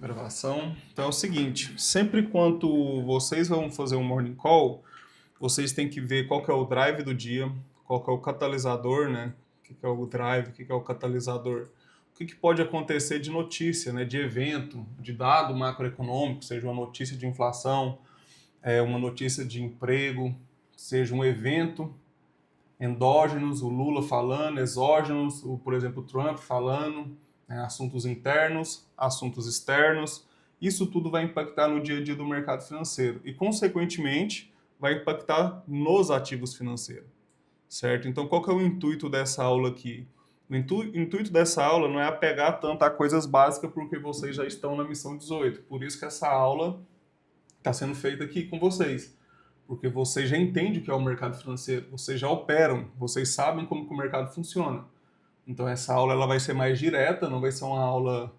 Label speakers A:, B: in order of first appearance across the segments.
A: Gravação. Então é o seguinte, sempre quando vocês vão fazer um morning call, vocês têm que ver qual que é o drive do dia, qual que é o catalisador, né? O que que é o drive, o que que é o catalisador. O que que pode acontecer de notícia, né? De evento, de dado macroeconômico, seja uma notícia de inflação, uma notícia de emprego, seja um evento endógenos, o Lula falando, exógenos, por exemplo, o Trump falando, né, assuntos internos, assuntos externos. Isso tudo vai impactar no dia a dia do mercado financeiro e, consequentemente, vai impactar nos ativos financeiros, certo? Então, qual que é o intuito dessa aula aqui? O intuito dessa aula não é apegar tanto a coisas básicas porque vocês já estão na missão 18. Por isso que essa aula está sendo feita aqui com vocês. Porque vocês já entendem o que é o mercado financeiro, vocês já operam, vocês sabem como que o mercado funciona. Então essa aula ela vai ser mais direta, não vai ser uma aula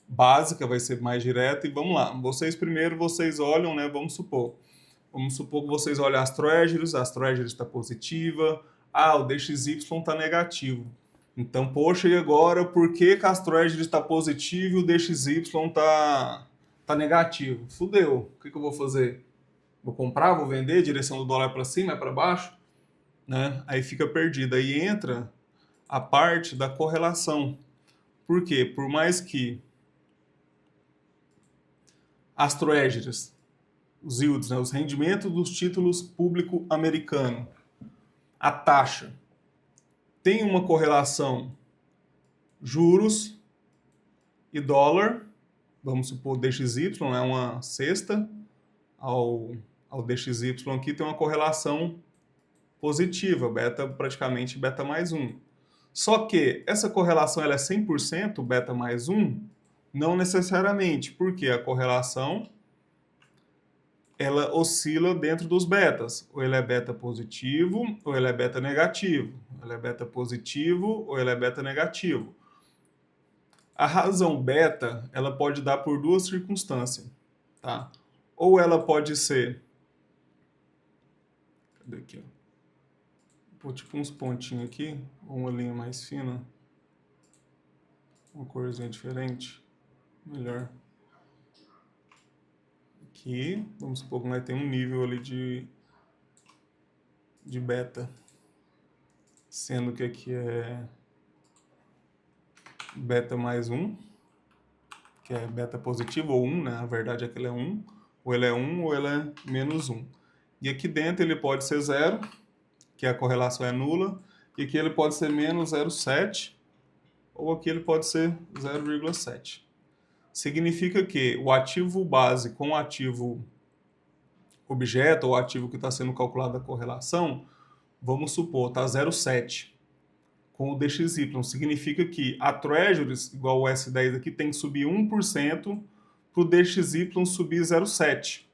A: básica, vai ser mais direta. E vamos lá, vocês olham, né? Vamos supor que vocês olham as Treasuries está positiva, o DXY está negativo. Então, poxa, e agora por que que as Treasuries está positiva e o DXY tá negativo? Fudeu, o que que eu vou fazer? Vou comprar, vou vender, direção do dólar para cima, é para baixo, né? Aí fica perdido. Aí entra a parte da correlação. Por quê? Por mais que as treasuries, os yields, né, os rendimentos dos títulos público americano, a taxa tem uma correlação juros e dólar, vamos supor DXY é uma cesta ao DXY aqui tem uma correlação positiva, beta praticamente beta mais 1. Só que essa correlação ela é 100% beta mais 1? Não necessariamente, porque a correlação ela oscila dentro dos betas. Ou ele é beta positivo, ou ele é beta negativo. Ele é beta positivo, ou ele é beta negativo. A razão beta, ela pode dar por duas circunstâncias, tá? Ou ela pode ser... Cadê aqui, ó? Pô, tipo uns pontinhos aqui, ou uma linha mais fina. Uma corzinha diferente. Melhor. Aqui, vamos supor que nós temos um nível ali de beta. Sendo que aqui é beta mais 1, que é beta positivo, ou 1, né? Na verdade é que ele é 1. Ou ele é 1 ou ele é menos 1. E aqui dentro ele pode ser 0, que a correlação é nula. E aqui ele pode ser menos 0,7, ou aqui ele pode ser 0,7. Significa que o ativo base com o ativo objeto, ou o ativo que está sendo calculado a correlação, vamos supor, está 0,7 com o DXY. Significa que a Treasuries, igual o S10 aqui, tem que subir 1% para o DXY subir 0,7.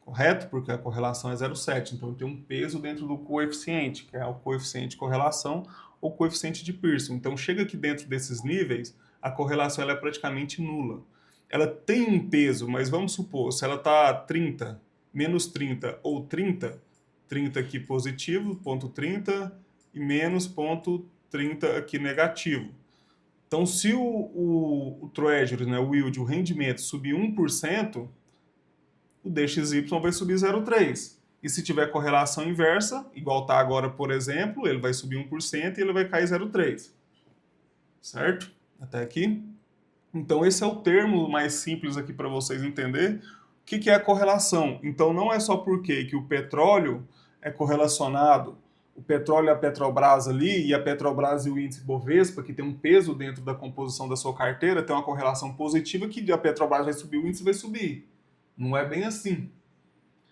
A: Correto? Porque a correlação é 0,7. Então tem um peso dentro do coeficiente, que é o coeficiente de correlação ou coeficiente de Pearson. Então chega aqui dentro desses níveis, a correlação ela é praticamente nula. Ela tem um peso, mas vamos supor, se ela está 30, menos 30 ou 30, 30 aqui positivo, ponto 30, e menos ponto 30 aqui negativo. Então, se o Treasury, né, o yield, o rendimento, subir 1%, o DXY vai subir 0,3%. E se tiver correlação inversa, igual está agora, por exemplo, ele vai subir 1% e ele vai cair 0,3%. Certo? Até aqui? Então, esse é o termo mais simples aqui para vocês entenderem. O que é a correlação? Então, não é só porque que o petróleo é correlacionado, o petróleo e a Petrobras ali, e a Petrobras e o índice Bovespa, que tem um peso dentro da composição da sua carteira, tem uma correlação positiva que a Petrobras vai subir, o índice vai subir. Não é bem assim.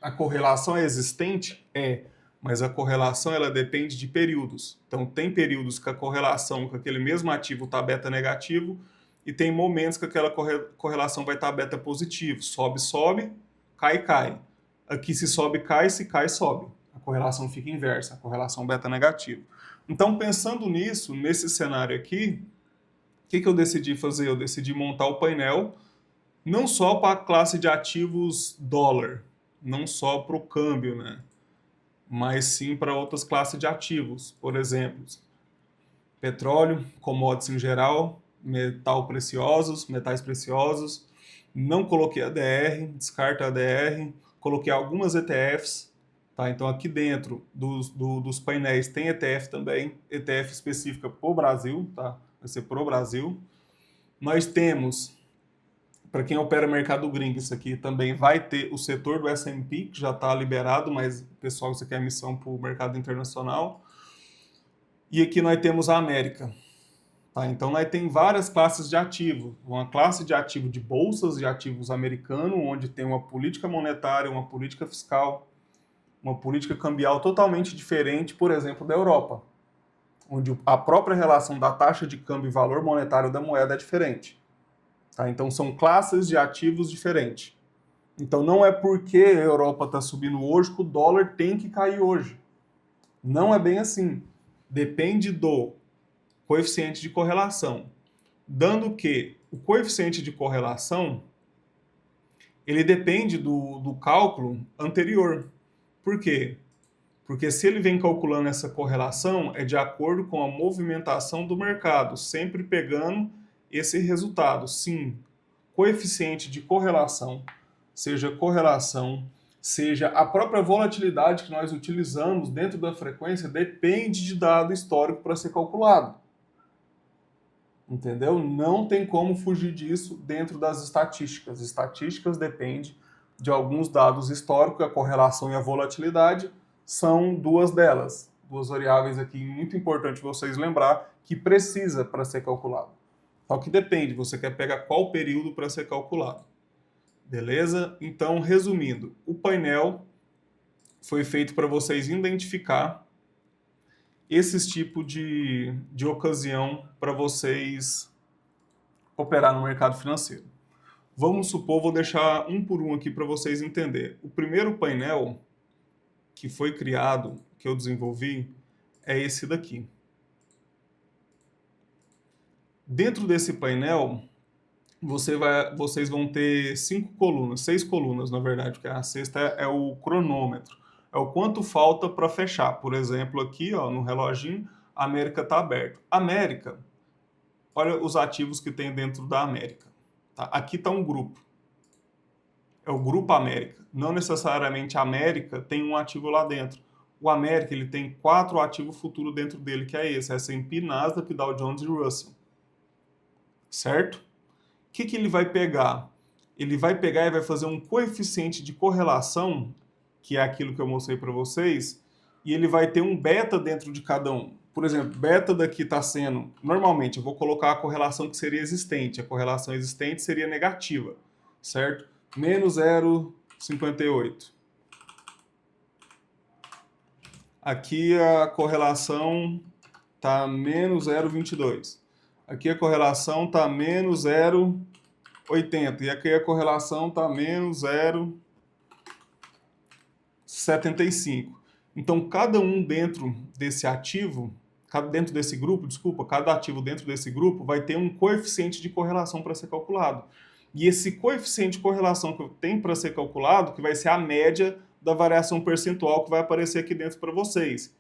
A: A correlação é existente? É. Mas a correlação ela depende de períodos. Então, tem períodos que a correlação com aquele mesmo ativo está beta negativo, e tem momentos que aquela correlação vai estar beta positivo. Sobe, sobe, cai, cai. Aqui se sobe, cai, se cai, sobe. A correlação fica inversa, a correlação beta negativa. Então, pensando nisso, nesse cenário aqui, o que eu decidi fazer? Eu decidi montar o painel não só para a classe de ativos dólar, não só para o câmbio, né? Mas sim para outras classes de ativos. Por exemplo, petróleo, commodities em geral, metais preciosos, Não coloquei ADR, descarta ADR, coloquei algumas ETFs, tá? Então aqui dentro dos painéis tem ETF também, ETF específica para o Brasil, tá? Vai ser para o Brasil. Nós temos, para quem opera mercado gringo, isso aqui também vai ter o setor do S&P, que já está liberado, mas pessoal, isso aqui é emissão para o mercado internacional. E aqui nós temos a América. Tá, então, nós temos várias classes de ativos. Uma classe de ativo de bolsas de ativos americano, onde tem uma política monetária, uma política fiscal, uma política cambial totalmente diferente, por exemplo, da Europa, onde a própria relação da taxa de câmbio e valor monetário da moeda é diferente. Tá, então, são classes de ativos diferentes. Então, não é porque a Europa está subindo hoje que o dólar tem que cair hoje. Não é bem assim. Depende do coeficiente de correlação, dando que o coeficiente de correlação ele depende do cálculo anterior. Por quê? Porque se ele vem calculando essa correlação, é de acordo com a movimentação do mercado, sempre pegando esse resultado. Sim, coeficiente de correlação, seja a própria volatilidade que nós utilizamos dentro da frequência, depende de dado histórico para ser calculado. Entendeu? Não tem como fugir disso dentro das estatísticas. Estatísticas dependem de alguns dados históricos, a correlação e a volatilidade são duas delas. Duas variáveis aqui, muito importante vocês lembrar, que precisa para ser calculado. Só que depende, você quer pegar qual período para ser calculado. Beleza? Então, resumindo, o painel foi feito para vocês identificar esses tipos de ocasião para vocês operar no mercado financeiro. Vamos supor, vou deixar um por um aqui para vocês entenderem. O primeiro painel que foi criado, que eu desenvolvi, é esse daqui. Dentro desse painel, vocês vão ter 6 colunas, na verdade, porque a sexta é o cronômetro. É o quanto falta para fechar. Por exemplo, aqui ó, no reloginho, a América está aberta. América, olha os ativos que tem dentro da América. Tá? Aqui está um grupo. É o Grupo América. Não necessariamente a América tem um ativo lá dentro. O América ele tem 4 ativos futuros dentro dele, que é esse, S&P, Nasdaq, Dow Jones e Russell. Certo? O que ele vai pegar? Ele vai pegar e vai fazer um coeficiente de correlação, que é aquilo que eu mostrei para vocês, e ele vai ter um beta dentro de cada um. Por exemplo, beta daqui está sendo, normalmente eu vou colocar a correlação que seria existente, a correlação existente seria negativa, certo? Menos 0,58. Aqui a correlação está menos 0,22. Aqui a correlação está menos 0,80. E aqui a correlação está menos 0,75. Então, cada um dentro desse ativo, dentro desse grupo, cada ativo dentro desse grupo vai ter um coeficiente de correlação para ser calculado. E esse coeficiente de correlação que tem para ser calculado, que vai ser a média da variação percentual que vai aparecer aqui dentro para vocês,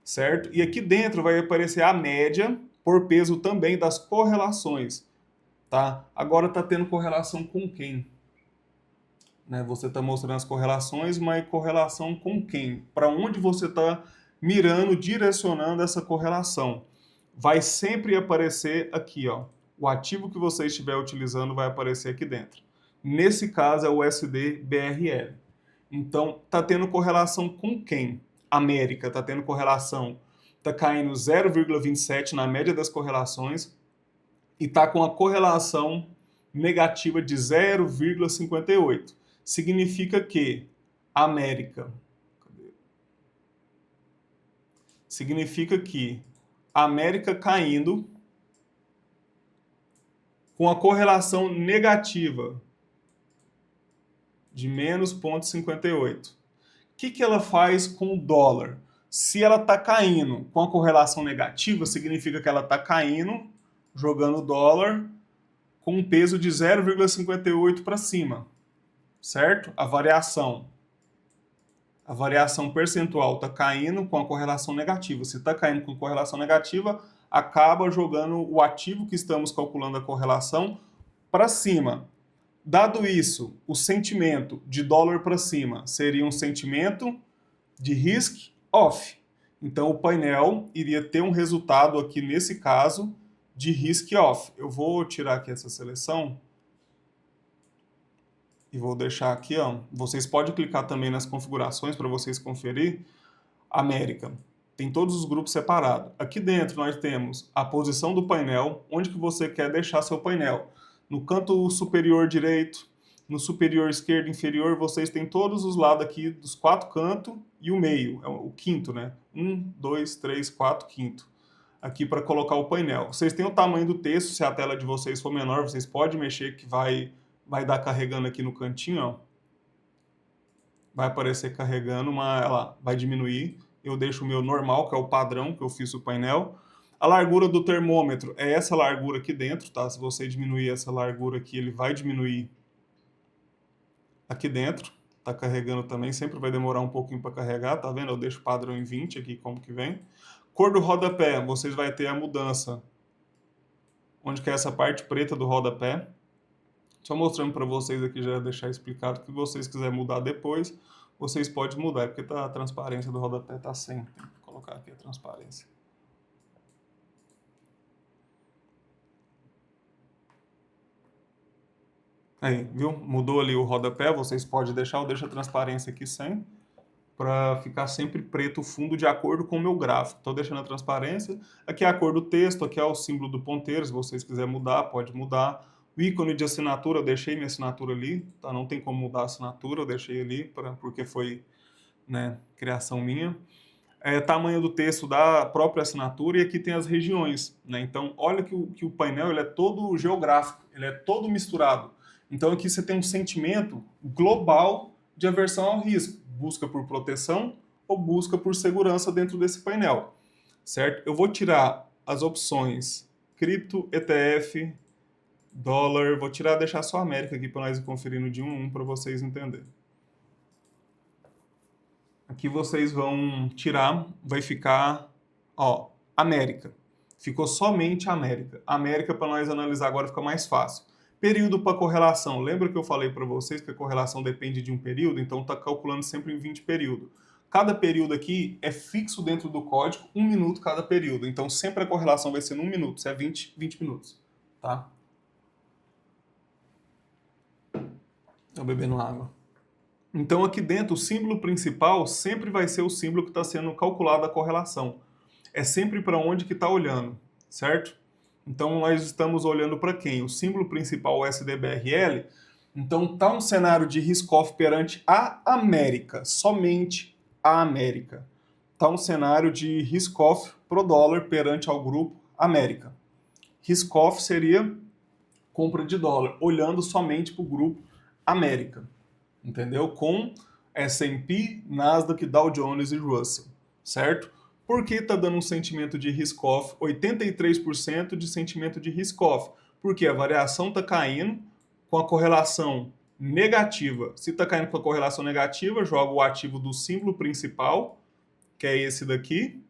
A: certo? E aqui dentro vai aparecer a média por peso também das correlações, tá? Agora está tendo correlação com quem? Né? Você está mostrando as correlações, mas correlação com quem? Para onde você está mirando, direcionando essa correlação? Vai sempre aparecer aqui, ó. O ativo que você estiver utilizando vai aparecer aqui dentro. Nesse caso é o USD-BRL. Então, está tendo correlação com quem? América está tendo correlação, está caindo 0,27 na média das correlações e está com a correlação negativa de 0,58. Significa que América... Significa que a América caindo com a correlação negativa de menos 0,58. O que ela faz com o dólar? Se ela está caindo com a correlação negativa, significa que ela está caindo, jogando o dólar com um peso de 0,58 para cima, certo? A variação percentual está caindo com a correlação negativa. Se está caindo com correlação negativa, acaba jogando o ativo que estamos calculando a correlação para cima. Dado isso, o sentimento de dólar para cima seria um sentimento de risk off. Então o painel iria ter um resultado aqui nesse caso de risk off. Eu vou tirar aqui essa seleção e vou deixar aqui, ó. Vocês podem clicar também nas configurações para vocês conferir. América. Tem todos os grupos separados. Aqui dentro nós temos a posição do painel, onde que você quer deixar seu painel. No canto superior direito, no superior esquerdo inferior, vocês têm todos os lados aqui dos 4 cantos e o meio, é o quinto, né? 1, 2, 3, 4, quinto. Aqui para colocar o painel. Vocês têm o tamanho do texto, se a tela de vocês for menor, vocês podem mexer que vai dar carregando aqui no cantinho, ó. Vai aparecer carregando, mas ela vai diminuir. Eu deixo o meu normal, que é o padrão que eu fiz o painel. A largura do termômetro é essa largura aqui dentro, tá? Se você diminuir essa largura aqui, ele vai diminuir aqui dentro. Tá carregando também, sempre vai demorar um pouquinho para carregar, tá vendo? Eu deixo o padrão em 20 aqui, como que vem. Cor do rodapé, vocês vão ter a mudança. Onde que é essa parte preta do rodapé. Só mostrando para vocês aqui, já deixar explicado, que vocês quiserem mudar depois, vocês podem mudar, porque tá, a transparência do rodapé tá 100. Tem que colocar aqui a transparência. Aí, viu? Mudou ali o rodapé, vocês podem deixar, eu deixo a transparência aqui 100, para ficar sempre preto o fundo de acordo com o meu gráfico. Estou deixando a transparência. Aqui é a cor do texto, aqui é o símbolo do ponteiro, se vocês quiserem mudar, pode mudar. O ícone de assinatura, eu deixei minha assinatura ali, tá? Não tem como mudar a assinatura, eu deixei ali, porque foi, né, criação minha. Tamanho do texto da própria assinatura, e aqui tem as regiões, né? Então, olha que o painel ele é todo geográfico, ele é todo misturado. Então, aqui você tem um sentimento global de aversão ao risco, busca por proteção ou busca por segurança dentro desse painel, certo? Eu vou tirar as opções cripto, ETF, dólar, vou tirar, deixar só a América aqui para nós ir conferindo de um a um para vocês entenderem. Aqui vocês vão tirar, vai ficar, ó, América. Ficou somente América. América para nós analisar agora fica mais fácil. Período para correlação. Lembra que eu falei para vocês que a correlação depende de um período? Então está calculando sempre em 20 períodos. Cada período aqui é fixo dentro do código, 1 minuto cada período. Então sempre a correlação vai ser em 1 minuto, se é 20 minutos. Tá? Estou bebendo água. Então aqui dentro o símbolo principal sempre vai ser o símbolo que está sendo calculado a correlação. É sempre para onde que está olhando, certo? Então nós estamos olhando para quem? O símbolo principal, o SDBRL. Então está um cenário de risk-off perante a América, somente a América. Está um cenário de risk-off pro dólar perante ao grupo América. Risk-off seria compra de dólar, olhando somente para o grupo América. Entendeu? Com S&P, Nasdaq, Dow Jones e Russell, certo? Por que está dando um sentimento de risk-off? 83% de sentimento de risk-off. Porque a variação está caindo com a correlação negativa. Se está caindo com a correlação negativa, joga o ativo do símbolo principal, que é esse daqui,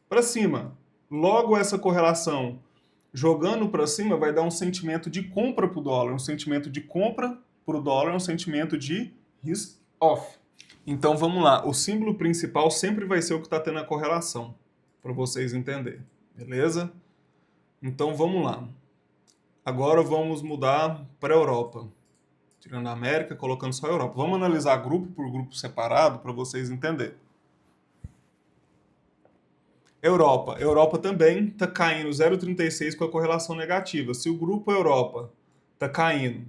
A: para cima. Logo, essa correlação jogando para cima vai dar um sentimento de compra para o dólar. Um sentimento de compra para o dólar é um sentimento de risk-off. Então vamos lá, o símbolo principal sempre vai ser o que está tendo a correlação, para vocês entenderem, beleza? Então vamos lá. Agora vamos mudar para a Europa. Tirando a América, colocando só a Europa. Vamos analisar grupo por grupo separado para vocês entenderem. Europa. Europa também está caindo 0,36 com a correlação negativa. Se o grupo Europa está caindo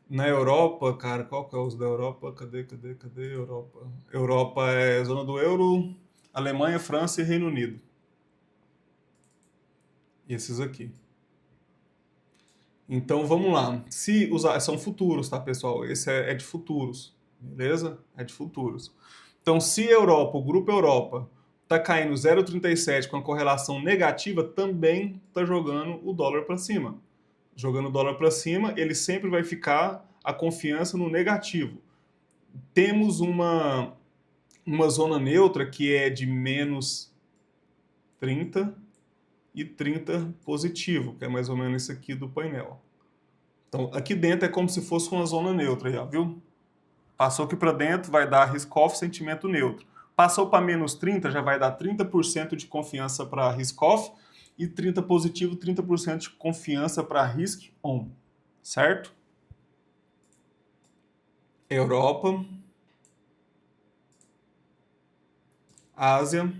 A: na Europa, cara, qual que é os da Europa? Cadê Europa? Europa é zona do euro, Alemanha, França e Reino Unido. Esses aqui. Então vamos lá. Se usar, são futuros, tá, pessoal? Esse é de futuros, beleza? É de futuros. Então, se Europa, o grupo Europa, tá caindo 0,37 com a correlação negativa, também tá jogando o dólar para cima. Jogando o dólar para cima, ele sempre vai ficar a confiança no negativo. Temos uma zona neutra que é de menos 30 e 30 positivo, que é mais ou menos isso aqui do painel. Então, aqui dentro é como se fosse uma zona neutra, aí, ó, viu? Passou aqui para dentro, vai dar risk-off, sentimento neutro. Passou para menos 30, já vai dar 30% de confiança para risk-off e 30 positivo, 30% de confiança para risk-on, certo? Europa, Ásia,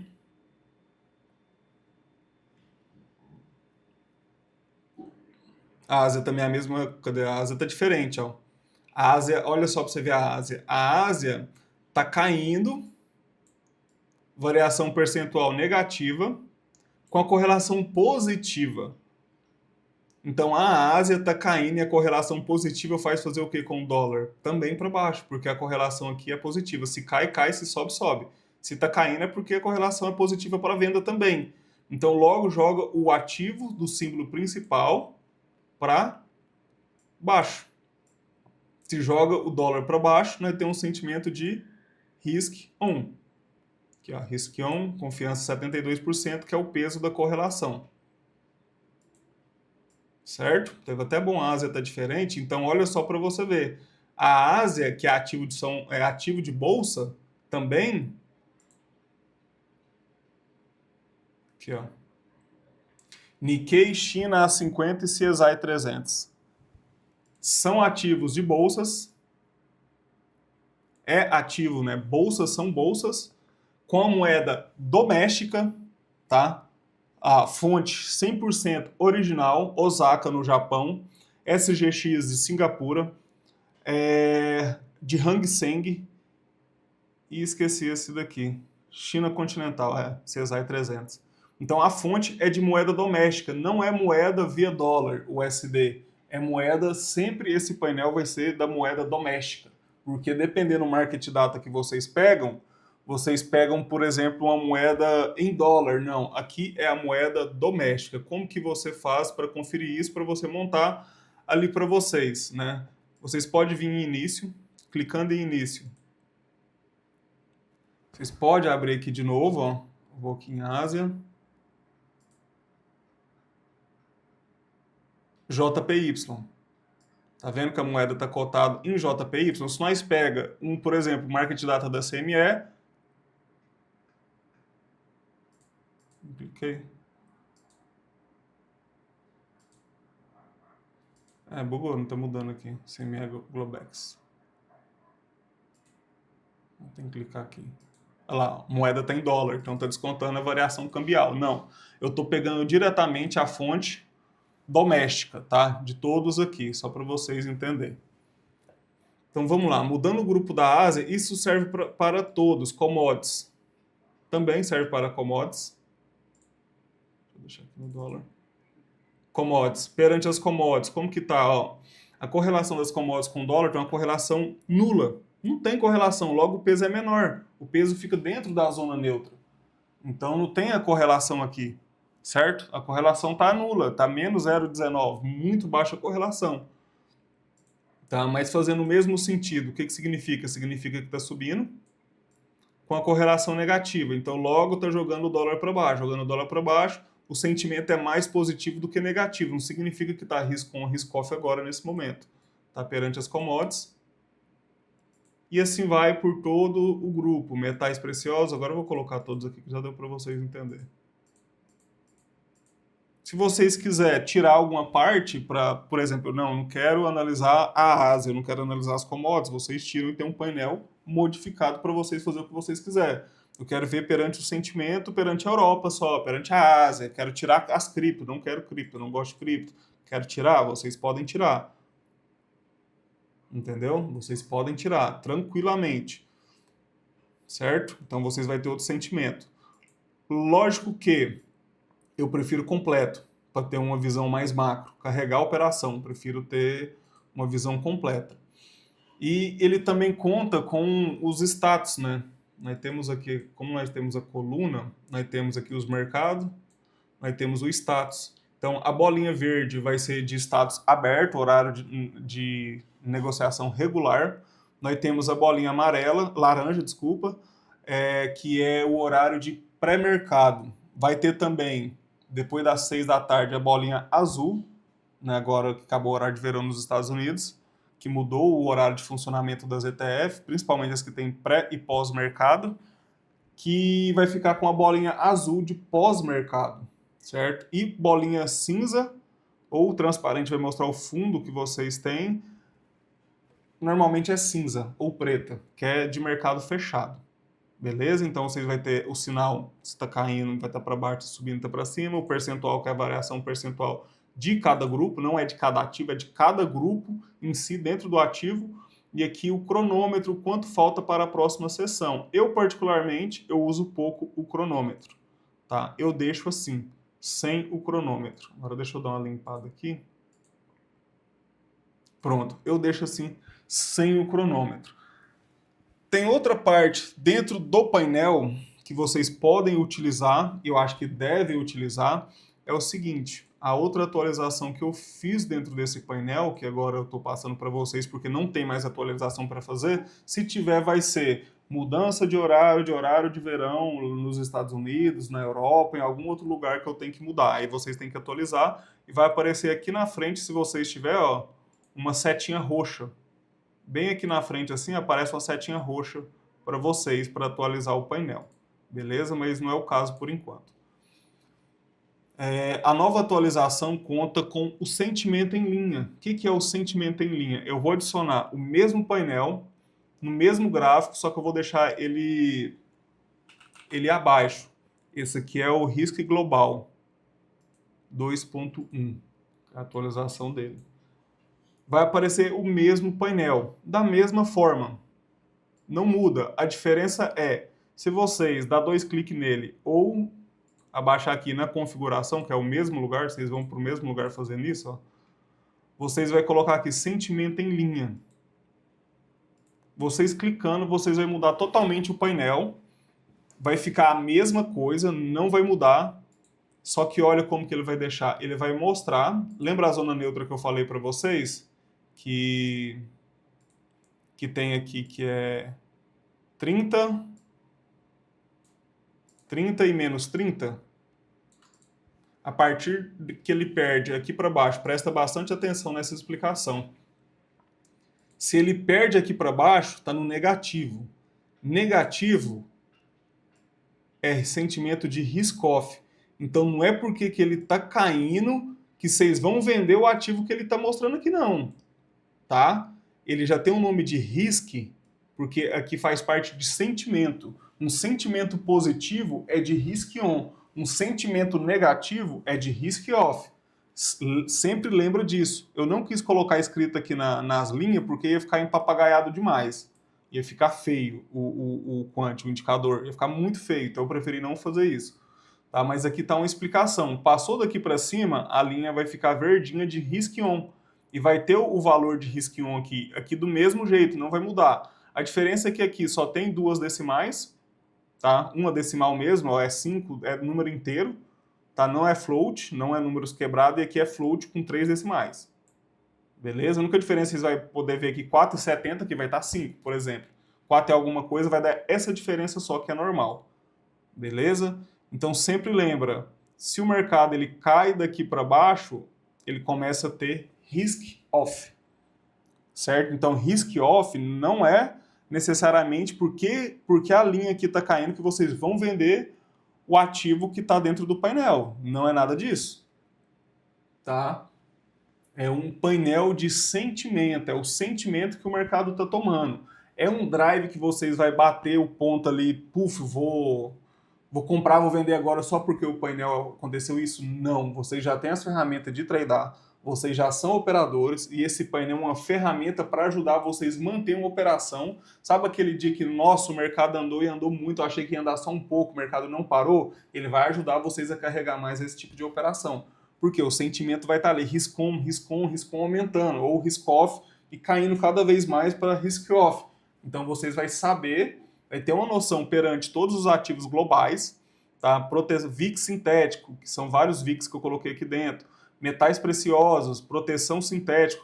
A: a Ásia também é a mesma, cadê? A Ásia tá diferente, ó. A Ásia, olha só para você ver a Ásia. A Ásia tá caindo, variação percentual negativa, com a correlação positiva. Então a Ásia está caindo e a correlação positiva faz fazer o que com o dólar? Também para baixo, porque a correlação aqui é positiva. Se cai, cai, se sobe, sobe. Se está caindo é porque a correlação é positiva para a venda também. Então logo joga o ativo do símbolo principal para baixo. Se joga o dólar para baixo, nós temos um sentimento de risk on. Aqui, ó, risk on, confiança 72%, que é o peso da correlação. Certo? Teve até bom, a Ásia tá diferente, então olha só para você ver. A Ásia, que é ativo de bolsa, também. Aqui, ó. Nikkei, China A50 e CSI 300. São ativos de bolsas. É ativo, né? Bolsas são bolsas com a moeda doméstica, tá? A fonte 100% original, Osaka, no Japão, SGX de Singapura, de Hang Seng, e esqueci esse daqui, China Continental, CSI 300. Então a fonte é de moeda doméstica, não é moeda via dólar, USD. É moeda, sempre esse painel vai ser da moeda doméstica. Porque dependendo do market data que vocês pegam, por exemplo, uma moeda em dólar. Não, aqui é a moeda doméstica. Como que você faz para conferir isso, para você montar ali para vocês, né? Vocês podem vir em início, clicando em início. Vocês podem abrir aqui de novo, ó. Vou aqui em Ásia. JPY. Tá vendo que a moeda está cotada em JPY? Se nós pega por exemplo, market data da CME, cliquei. Bugou, não tá mudando aqui. CME Globex. Tem que clicar aqui. Olha lá, a moeda tá em dólar, então tá descontando a variação cambial. Não, eu tô pegando diretamente a fonte doméstica, tá? De todos aqui, só para vocês entenderem. Então vamos lá, mudando o grupo da Ásia, isso serve para todos. Commodities também serve para commodities. Deixa eu deixar aqui no dólar. Commodities, perante as commodities, como que tá? Ó, a correlação das commodities com o dólar tem uma correlação nula. Não tem correlação, logo o peso é menor. O peso fica dentro da zona neutra. Então não tem a correlação aqui, certo? A correlação está nula, está menos 0,19, muito baixa a correlação. Tá, mas fazendo o mesmo sentido, o que significa? Significa que está subindo com a correlação negativa. Então logo está jogando o dólar para baixo. Jogando o dólar para baixo, o sentimento é mais positivo do que negativo. Não significa que está com risk-off agora nesse momento. Está perante as commodities. E assim vai por todo o grupo. Metais preciosos, agora eu vou colocar todos aqui que já deu para vocês entenderem. Se vocês quiserem tirar alguma parte para, por exemplo, não quero analisar a Ásia, eu não quero analisar as commodities, vocês tiram e tem um painel modificado para vocês fazer o que vocês quiserem. Eu quero ver perante o sentimento, perante a Europa só, perante a Ásia, quero tirar as cripto, não quero cripto, não gosto de cripto. Quero tirar? Vocês podem tirar. Entendeu? Vocês podem tirar tranquilamente. Certo? Então vocês vão ter outro sentimento. Lógico que eu prefiro completo, para ter uma visão mais macro. Carregar a operação, prefiro ter uma visão completa. E ele também conta com os status, né? Nós temos aqui, como nós temos a coluna, nós temos aqui os mercados, nós temos o status. Então, a bolinha verde vai ser de status aberto, horário de negociação regular. Nós temos a bolinha laranja, que é o horário de pré-mercado. Vai ter também, depois das 6 da tarde, a bolinha azul, né, agora que acabou o horário de verão nos Estados Unidos, que mudou o horário de funcionamento das ETF, principalmente as que têm pré e pós-mercado, que vai ficar com a bolinha azul de pós-mercado, certo? E bolinha cinza ou transparente vai mostrar o fundo que vocês têm. Normalmente é cinza ou preta, que é de mercado fechado. Beleza? Então vocês vão ter o sinal, se está caindo, vai estar para baixo, se subindo, está para cima, o percentual, que é a variação percentual de cada grupo, não é de cada ativo, é de cada grupo em si dentro do ativo. E aqui o cronômetro, quanto falta para a próxima sessão. Eu, particularmente, eu uso pouco o cronômetro, tá? Eu deixo assim, sem o cronômetro. Agora deixa eu dar uma limpada aqui. Pronto, eu deixo assim, sem o cronômetro. Tem outra parte dentro do painel que vocês podem utilizar, e eu acho que devem utilizar, é o seguinte: a outra atualização que eu fiz dentro desse painel, que agora eu estou passando para vocês porque não tem mais atualização para fazer, se tiver vai ser mudança de horário de verão nos Estados Unidos, na Europa, em algum outro lugar que eu tenho que mudar. Aí vocês têm que atualizar e vai aparecer aqui na frente, se vocês tiver, ó, uma setinha roxa. Bem aqui na frente assim aparece uma setinha roxa para vocês para atualizar o painel. Beleza? Mas não é o caso por enquanto. A nova atualização conta com o sentimento em linha. O que é o sentimento em linha? Eu vou adicionar o mesmo painel, no mesmo gráfico, só que eu vou deixar ele abaixo. Esse aqui é o risco global 2.1, a atualização dele. Vai aparecer o mesmo painel, da mesma forma. Não muda. A diferença é, se vocês dar 2 cliques nele ou abaixar aqui na configuração, que é o mesmo lugar, vocês vão para o mesmo lugar fazendo isso, ó, vocês vão colocar aqui sentimento em linha. Vocês clicando, vocês vão mudar totalmente o painel. Vai ficar a mesma coisa, não vai mudar. Só que olha como que ele vai deixar. Ele vai mostrar, lembra a zona neutra que eu falei para vocês? Que tem aqui, que é 30 e menos 30, a partir que ele perde aqui para baixo, presta bastante atenção nessa explicação. Se ele perde aqui para baixo, está no negativo. Negativo é sentimento de risk-off. Então não é porque que ele está caindo que vocês vão vender o ativo que ele está mostrando aqui não. Tá? Ele já tem um nome de risk, porque aqui faz parte de sentimento. Um sentimento positivo é de risk on. Um sentimento negativo é de risk off. Sempre lembra disso. Eu não quis colocar escrito aqui nas linhas porque ia ficar empapagaiado demais. Ia ficar feio o quant, o indicador. Ia ficar muito feio, então eu preferi não fazer isso. Tá? Mas aqui está uma explicação. Passou daqui para cima, a linha vai ficar verdinha de risk on. E vai ter o valor de risk on aqui do mesmo jeito, não vai mudar. A diferença é que aqui só tem 2 decimais, tá? Uma decimal mesmo, ó, é 5, é número inteiro, tá? Não é float, não é números quebrados, e aqui é float com 3 decimais. Beleza? A única diferença que vocês vão poder ver aqui, 4,70, que vai estar 5, por exemplo. 4 é alguma coisa, vai dar essa diferença só que é normal. Beleza? Então sempre lembra, se o mercado ele cai daqui para baixo, ele começa a ter risk off, certo? Então, risk off não é necessariamente porque a linha aqui está caindo que vocês vão vender o ativo que está dentro do painel. Não é nada disso, tá? É um painel de sentimento, é o sentimento que o mercado está tomando. É um drive que vocês vai bater o ponto ali, puf, vou comprar, vou vender agora só porque o painel aconteceu isso? Não, vocês já têm as ferramentas de tradar, vocês já são operadores e esse painel é uma ferramenta para ajudar vocês a manter uma operação. Sabe aquele dia que nosso mercado andou e andou muito, eu achei que ia andar só um pouco, o mercado não parou? Ele vai ajudar vocês a carregar mais esse tipo de operação. Porque o sentimento vai estar ali, risk on aumentando, ou risk off e caindo cada vez mais para risk off. Então vocês vão saber, vai ter uma noção perante todos os ativos globais, tá? VIX sintético, que são vários VIX que eu coloquei aqui dentro, metais preciosos, proteção sintética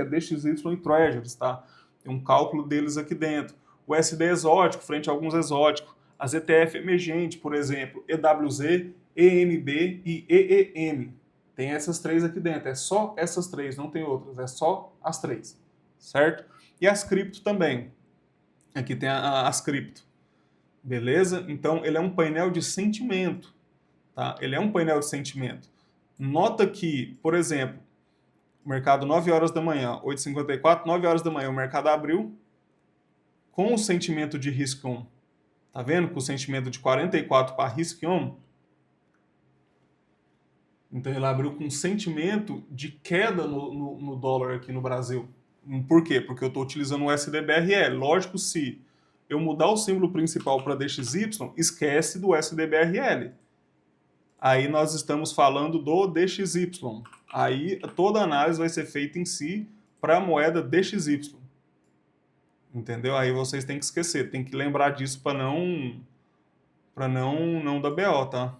A: é DXY e Treasuries, tá? Tem um cálculo deles aqui dentro. O USD exótico, frente a alguns exóticos. As ETF emergente, por exemplo, EWZ, EMB e EEM. Tem essas três aqui dentro, é só essas três, não tem outras, é só as três, certo? E as cripto também. Aqui tem as cripto, beleza? Então, ele é um painel de sentimento, tá? Ele é um painel de sentimento. Nota que, por exemplo, o mercado 9 horas da manhã, 8h54, 9 horas da manhã, o mercado abriu com o sentimento de risk on. Tá vendo? Com o sentimento de 44 para risk on. Então ele abriu com um sentimento de queda no dólar aqui no Brasil. Por quê? Porque eu estou utilizando o SDBRL. Lógico, se eu mudar o símbolo principal para DXY, esquece do SDBRL. Aí nós estamos falando do DXY. Aí toda a análise vai ser feita em si para a moeda DXY. Entendeu? Aí vocês têm que esquecer, tem que lembrar disso para não dar BO, tá?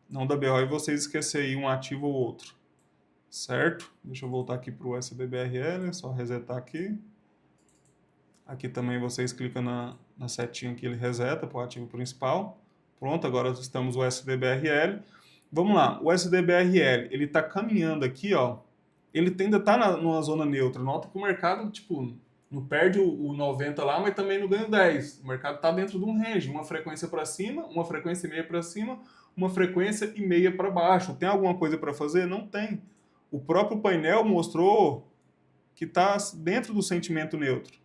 A: Não dar BO e vocês esquecerem aí um ativo ou outro. Certo? Deixa eu voltar aqui para o SDBRL, só resetar aqui. Aqui também vocês clicam na setinha que ele reseta para o ativo principal. Pronto, agora estamos no SDBRL. Vamos lá, o SDBRL, ele está caminhando aqui, ó. Ele ainda está numa zona neutra. Nota que o mercado, tipo, não perde o 90 lá, mas também não ganha o 10. O mercado está dentro de um range, uma frequência para cima, uma frequência e meia para cima, uma frequência e meia para baixo. Tem alguma coisa para fazer? Não tem. O próprio painel mostrou que está dentro do sentimento neutro.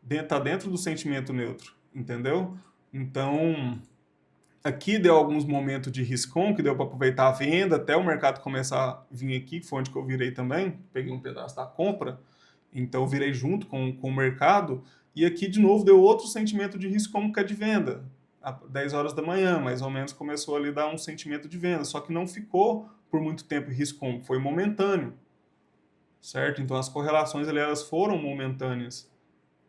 A: Está dentro do sentimento neutro, entendeu? Então, aqui deu alguns momentos de risk-on, que deu para aproveitar a venda até o mercado começar a vir aqui, que foi onde que eu virei também, peguei um pedaço da compra, então eu virei junto com o mercado, e aqui de novo deu outro sentimento de risk-on que é de venda, às 10 horas da manhã, mais ou menos começou ali a dar um sentimento de venda, só que não ficou por muito tempo risk-on, foi momentâneo, certo? Então as correlações ali, elas foram momentâneas.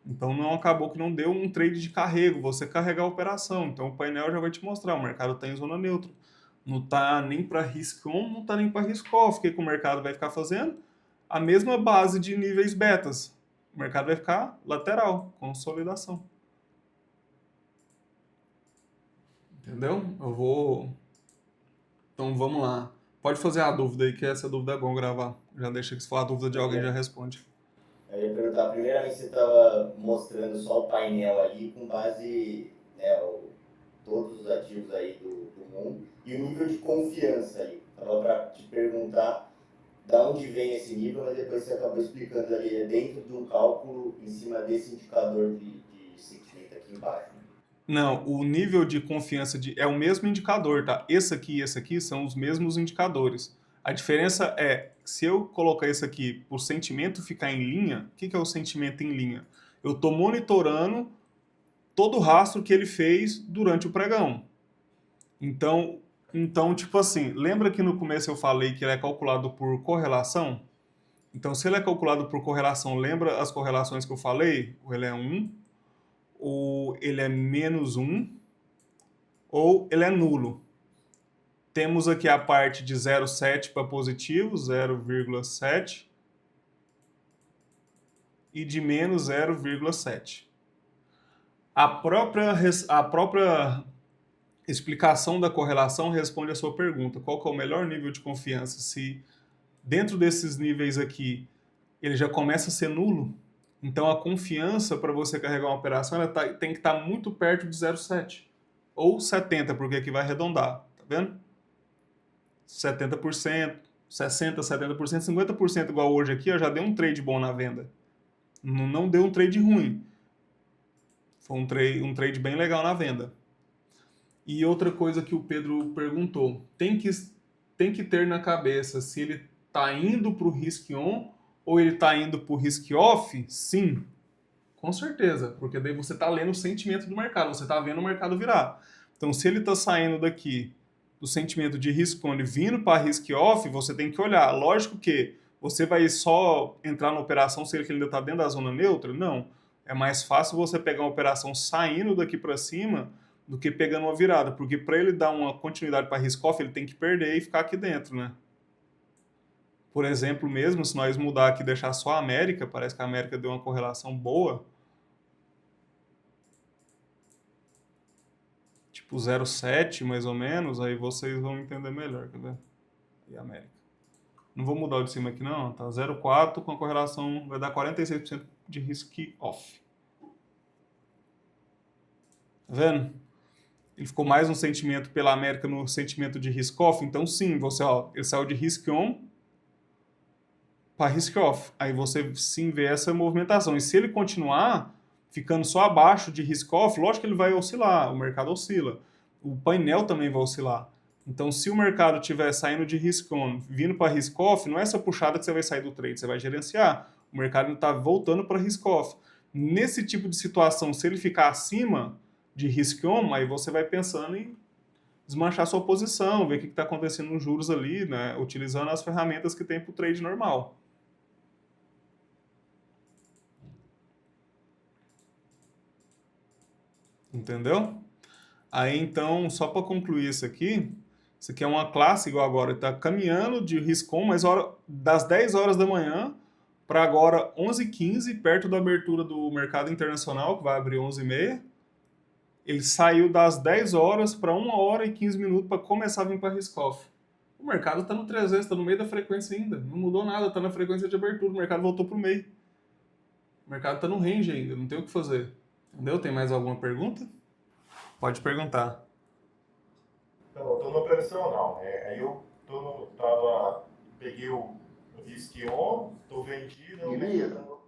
A: Então não acabou que não deu um trade de carrego, você carregar a operação. Então o painel já vai te mostrar, o mercado está em zona neutra. Não está nem para risk on, não está nem para risk off. O que o mercado vai ficar fazendo? A mesma base de níveis betas. O mercado vai ficar lateral, consolidação. Entendeu? Então vamos lá. Pode fazer a dúvida aí, que essa dúvida é bom gravar. Já deixa que se for a dúvida de alguém, já responde.
B: Eu ia perguntar, primeiramente, você estava mostrando só o painel ali com base, né, todos os ativos aí do mundo e o nível de confiança aí. Estava para te perguntar de onde vem esse nível, mas depois você acabou explicando ali, é dentro de um cálculo em cima desse indicador de sentimento aqui embaixo.
A: Não, o nível de confiança é o mesmo indicador, tá? Esse aqui e esse aqui são os mesmos indicadores. A diferença é, se eu colocar esse aqui por sentimento ficar em linha, o que é o sentimento em linha? Eu estou monitorando todo o rastro que ele fez durante o pregão. Então, tipo assim, lembra que no começo eu falei que ele é calculado por correlação? Então, se ele é calculado por correlação, lembra as correlações que eu falei? Ou ele é 1, ou ele é menos 1, ou ele é nulo. Temos aqui a parte de 0,7 para positivo, 0,7, e de menos 0,7. A própria explicação da correlação responde a sua pergunta. Qual que é o melhor nível de confiança? Se dentro desses níveis aqui ele já começa a ser nulo, então a confiança para você carregar uma operação tem que estar muito perto de 0,7. Ou 70, porque aqui vai arredondar. Tá vendo? 70%, 60%, 70%, 50% igual hoje aqui, ó, já deu um trade bom na venda. Não deu um trade ruim. Foi um trade bem legal na venda. E outra coisa que o Pedro perguntou, tem que ter na cabeça se ele está indo para o risk on ou ele está indo para o risk off? Sim, com certeza, porque daí você está lendo o sentimento do mercado, você está vendo o mercado virar. Então, se ele está saindo daqui do sentimento de risk on e vindo para risk off, você tem que olhar. Lógico que você vai só entrar na operação se ele ainda está dentro da zona neutra? Não. É mais fácil você pegar uma operação saindo daqui para cima do que pegando uma virada, porque para ele dar uma continuidade para risk off, ele tem que perder e ficar aqui dentro, né? Por exemplo, mesmo se nós mudar aqui e deixar só a América, parece que a América deu uma correlação boa, tipo 0,7 mais ou menos, aí vocês vão entender melhor, quer ver? e América. Não vou mudar o de cima aqui não, tá 0,4 com a correlação, vai dar 46% de risk-off. Tá vendo? Ele ficou mais um sentimento pela América no sentimento de risk-off, então sim, você, ó, ele saiu de risk-on para risk-off. Aí você sim vê essa movimentação. E se ele continuar ficando só abaixo de risk-off, lógico que ele vai oscilar, o mercado oscila. O painel também vai oscilar. Então, se o mercado estiver saindo de risk-on, vindo para risk-off, não é essa puxada que você vai sair do trade, você vai gerenciar. O mercado está voltando para risk-off. Nesse tipo de situação, se ele ficar acima de risk-on, aí você vai pensando em desmanchar sua posição, ver o que está acontecendo nos juros ali, né? Utilizando as ferramentas que tem para o trade normal. Entendeu? Aí então, só para concluir isso aqui é uma classe igual agora, está caminhando de riscon, mas das 10 horas da manhã para agora 11h15, perto da abertura do mercado internacional, que vai abrir 11h30. Ele saiu das 10 horas para 1 hora e 15 minutos para começar a vir para risk-off. O mercado está no 300, está no meio da frequência ainda. Não mudou nada, está na frequência de abertura. O mercado voltou para o meio. O mercado está no range ainda, não tem o que fazer. Entendeu? Tem mais alguma pergunta? Pode perguntar.
C: Então, eu estou no operacional, né? Aí eu peguei o risco on, estou vendido.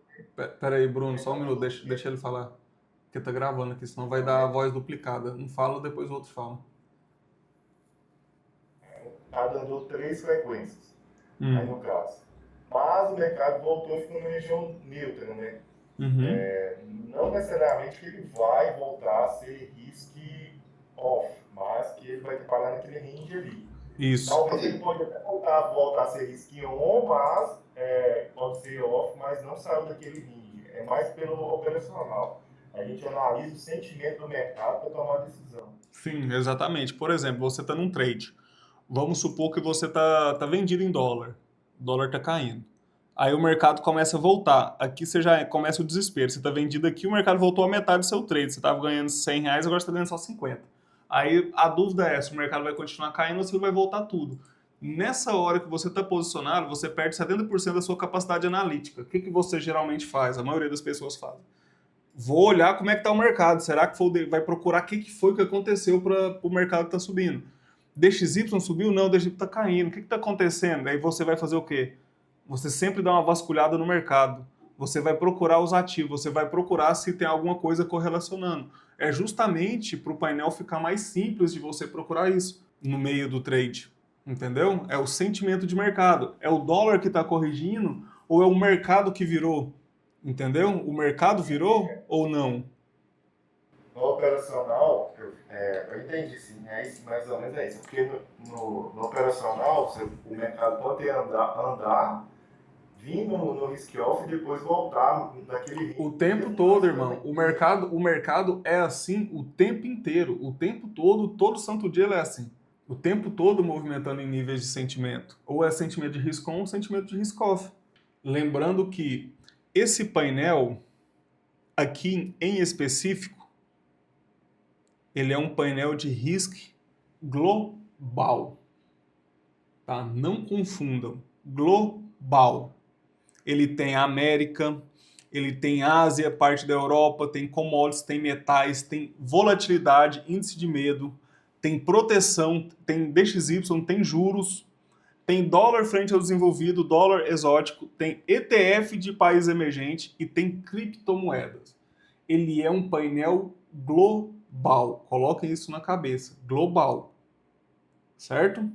A: Peraí, Bruno, só um minuto, deixa ele falar. Porque tá gravando aqui, senão vai dar a voz duplicada. Um fala, depois o outro fala.
C: Tá dando 3 frequências, aí no caso. Mas o mercado voltou e ficou na região neutra, né? Não necessariamente que ele vai voltar a ser risk off, mas que ele vai parar naquele range ali.
A: Isso.
C: Talvez ele pode até voltar a ser risk on, mas pode ser off, mas não saiu daquele range. É mais pelo operacional. A gente analisa o sentimento do mercado para tomar a decisão.
A: Sim, exatamente. Por exemplo, você está num trade. Vamos supor que você tá vendido em dólar. O dólar está caindo. Aí o mercado começa a voltar. Aqui você já começa o desespero. Você está vendido aqui, o mercado voltou a metade do seu trade. Você estava ganhando R$100, agora você está ganhando só 50. Aí a dúvida é se o mercado vai continuar caindo ou se ele vai voltar tudo. Nessa hora que você está posicionado, você perde 70% da sua capacidade analítica. O que você geralmente faz? A maioria das pessoas faz. Vou olhar como é que está o mercado. Será que vai procurar o que foi que aconteceu para o mercado estar subindo? DXY subiu? Não, o DXY está caindo. O que está acontecendo? Aí você vai fazer o quê? Você sempre dá uma vasculhada no mercado. Você vai procurar os ativos, você vai procurar se tem alguma coisa correlacionando. É justamente para o painel ficar mais simples de você procurar isso no meio do trade. Entendeu? É o sentimento de mercado. É o dólar que está corrigindo ou é o mercado que virou? Entendeu? O mercado virou ou não?
C: No operacional, eu entendi sim, é isso, mais ou menos é isso. Porque no operacional, o mercado pode andar vindo no risk-off e depois voltar naquele...
A: O tempo todo, irmão. O mercado é assim o tempo inteiro. O tempo todo santo dia ele é assim. O tempo todo movimentando em níveis de sentimento. Ou é sentimento de risk-on ou sentimento de risk-off. Lembrando que esse painel, aqui em específico, ele é um painel de risk global. Tá? Não confundam. Global. Ele tem América, ele tem Ásia, parte da Europa, tem commodities, tem metais, tem volatilidade, índice de medo, tem proteção, tem DXY, tem juros, tem dólar frente ao desenvolvido, dólar exótico, tem ETF de país emergente e tem criptomoedas. Ele é um painel global. Coloquem isso na cabeça. Global. Certo?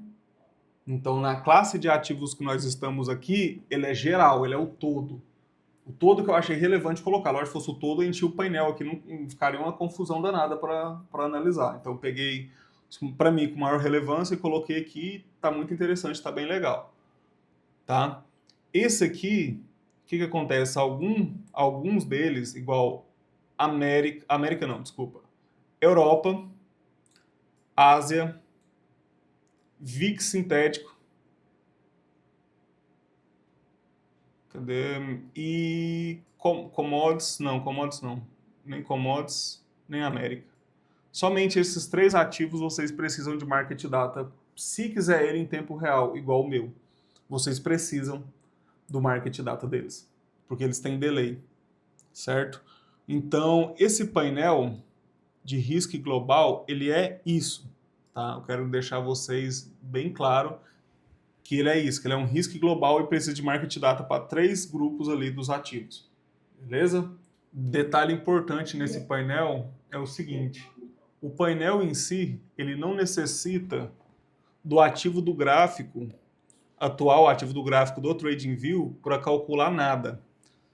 A: Então, na classe de ativos que nós estamos aqui, ele é geral, ele é o todo. O todo que eu achei relevante colocar. Lógico, se fosse o todo, a gente tinha o painel aqui, não ficaria uma confusão danada para analisar. Então, eu peguei, para mim, com maior relevância e coloquei aqui. Está muito interessante, está bem legal. Tá? Esse aqui, o que acontece? Alguns deles, igual Europa, Ásia, VIX sintético. Cadê? E commodities não. Nem commodities, nem América. Somente esses 3 ativos vocês precisam de market data se quiser ele em tempo real, igual o meu, vocês precisam do market data deles, porque eles têm delay, certo? Então, esse painel de risco global, ele é isso, tá? Eu quero deixar vocês bem claro que ele é isso, que ele é um risco global e precisa de market data para 3 grupos ali dos ativos, beleza? Detalhe importante nesse painel é o seguinte, o painel em si, ele não necessita do ativo do gráfico, atual ativo do gráfico do TradingView para calcular nada,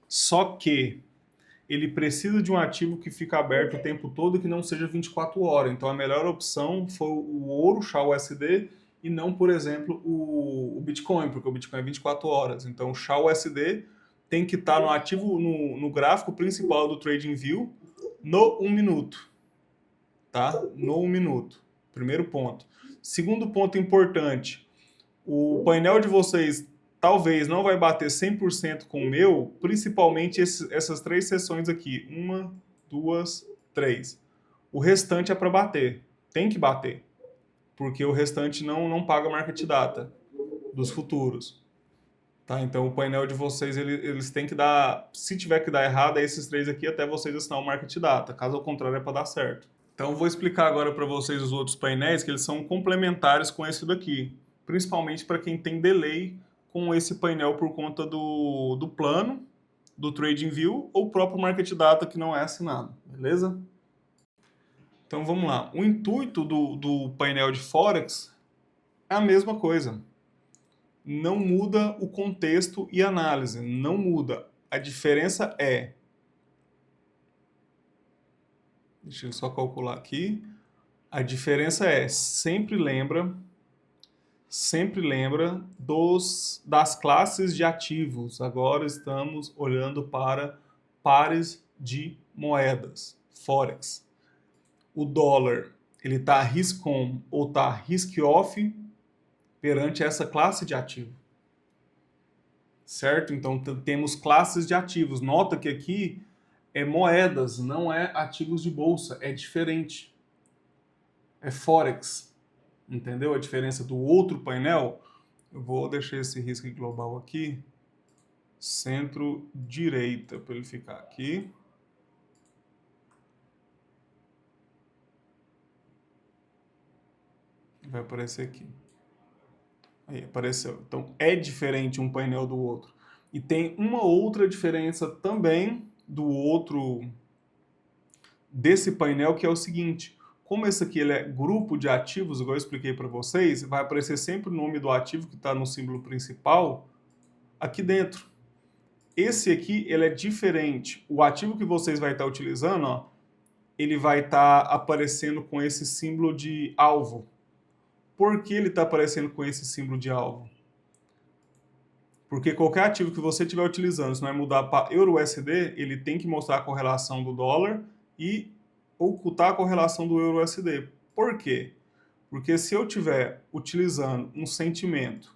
A: só que ele precisa de um ativo que fica aberto o tempo todo e que não seja 24 horas. Então a melhor opção foi o ouro, SHA-USD, e não, por exemplo, o Bitcoin, porque o Bitcoin é 24 horas. Então o SHA-USD tem que estar no ativo, no gráfico principal do TradingView no 1 minuto. Tá? No 1 minuto. Primeiro ponto. Segundo ponto importante, o painel de vocês talvez não vai bater 100% com o meu, principalmente essas 3 sessões aqui. 1, 2, 3. O restante é para bater. Tem que bater. Porque o restante não paga market data dos futuros. Tá? Então o painel de vocês, eles têm que dar... Se tiver que dar errado, é esses 3 aqui até vocês assinar o market data. Caso ao contrário, é para dar certo. Então eu vou explicar agora para vocês os outros painéis, que eles são complementares com esse daqui. Principalmente para quem tem delay com esse painel por conta do plano, do TradingView ou o próprio Market Data que não é assinado, beleza? Então vamos lá. O intuito do painel de Forex é a mesma coisa. Não muda o contexto e análise, não muda. A diferença é... Deixa eu só calcular aqui. A diferença é, sempre lembra das classes de ativos. Agora estamos olhando para pares de moedas, Forex. O dólar, ele está risk-on ou está risk-off perante essa classe de ativo. Certo? Então temos classes de ativos. Nota que aqui é moedas, não é ativos de bolsa, é diferente. É Forex. Entendeu a diferença do outro painel? Eu vou deixar esse risco global aqui, centro-direita, para ele ficar aqui. Vai aparecer aqui. Aí, apareceu. Então, é diferente um painel do outro. E tem uma outra diferença também do outro, desse painel, que é o seguinte... Como esse aqui ele é grupo de ativos, igual eu expliquei para vocês, vai aparecer sempre o nome do ativo que está no símbolo principal aqui dentro. Esse aqui ele é diferente. O ativo que vocês vão estar utilizando, ó, ele vai estar aparecendo com esse símbolo de alvo. Por que ele está aparecendo com esse símbolo de alvo? Porque qualquer ativo que você estiver utilizando, se não é mudar para EURUSD, ele tem que mostrar a correlação do dólar e ocultar a correlação do EURUSD. Por quê? Porque se eu estiver utilizando um sentimento